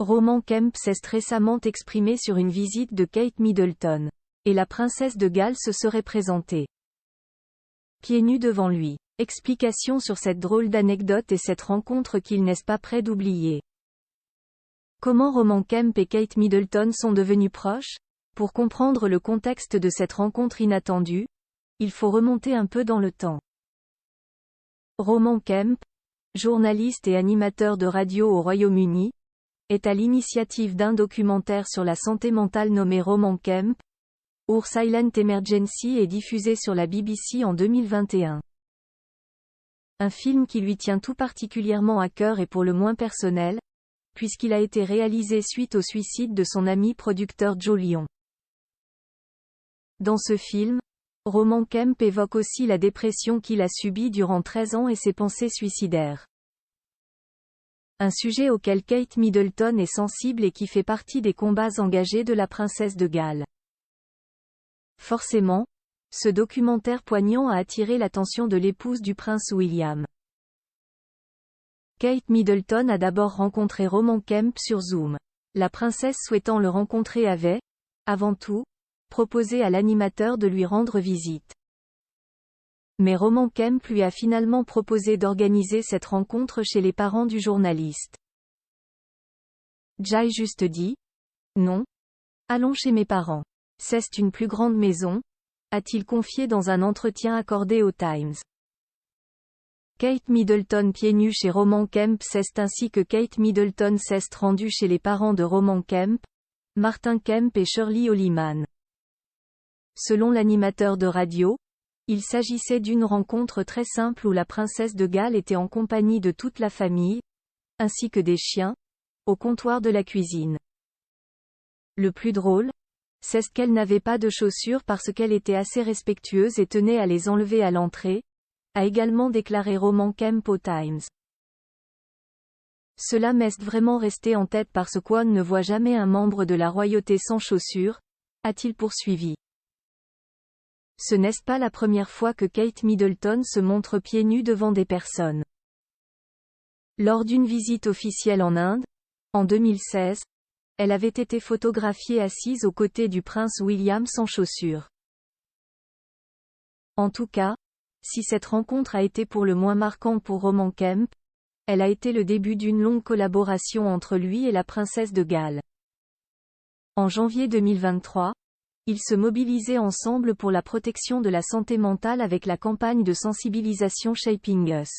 Roman Kemp s'est récemment exprimé sur une visite de Kate Middleton. Et la princesse de Galles se serait présentée pieds nus devant lui. Explication sur cette drôle d'anecdote et cette rencontre qu'il n'est pas prêt d'oublier. Comment Roman Kemp et Kate Middleton sont devenus proches? Pour comprendre le contexte de cette rencontre inattendue, il faut remonter un peu dans le temps. Roman Kemp, journaliste et animateur de radio au Royaume-Uni, est à l'initiative d'un documentaire sur la santé mentale nommé Roman Kemp, Our Silent Emergency et diffusé sur la BBC en 2021. Un film qui lui tient tout particulièrement à cœur et pour le moins personnel, puisqu'il a été réalisé suite au suicide de son ami producteur Joe Lyon. Dans ce film, Roman Kemp évoque aussi la dépression qu'il a subie durant 13 ans et ses pensées suicidaires. Un sujet auquel Kate Middleton est sensible et qui fait partie des combats engagés de la princesse de Galles. Forcément, ce documentaire poignant a attiré l'attention de l'épouse du prince William. Kate Middleton a d'abord rencontré Roman Kemp sur Zoom. La princesse souhaitant le rencontrer avait, avant tout, proposé à l'animateur de lui rendre visite. Mais Roman Kemp lui a finalement proposé d'organiser cette rencontre chez les parents du journaliste. J'ai juste dit « Non. Allons chez mes parents. C'est une plus grande maison », a-t-il confié dans un entretien accordé au Times. Kate Middleton pieds nus chez Roman Kemp. C'est ainsi que Kate Middleton s'est rendue chez les parents de Roman Kemp, Martin Kemp et Shirley Holliman. Selon l'animateur de radio, il s'agissait d'une rencontre très simple où la princesse de Galles était en compagnie de toute la famille, ainsi que des chiens, au comptoir de la cuisine. Le plus drôle, c'est qu'elle n'avait pas de chaussures parce qu'elle était assez respectueuse et tenait à les enlever à l'entrée, a également déclaré Roman Kemp au Times. Cela m'est vraiment resté en tête parce qu'on ne voit jamais un membre de la royauté sans chaussures, a-t-il poursuivi. Ce n'est pas la première fois que Kate Middleton se montre pieds nus devant des personnes. Lors d'une visite officielle en Inde, en 2016, elle avait été photographiée assise aux côtés du prince William sans chaussures. En tout cas, si cette rencontre a été pour le moins marquante pour Roman Kemp, elle a été le début d'une longue collaboration entre lui et la princesse de Galles. En janvier 2023, ils se mobilisaient ensemble pour la protection de la santé mentale avec la campagne de sensibilisation Shaping Us.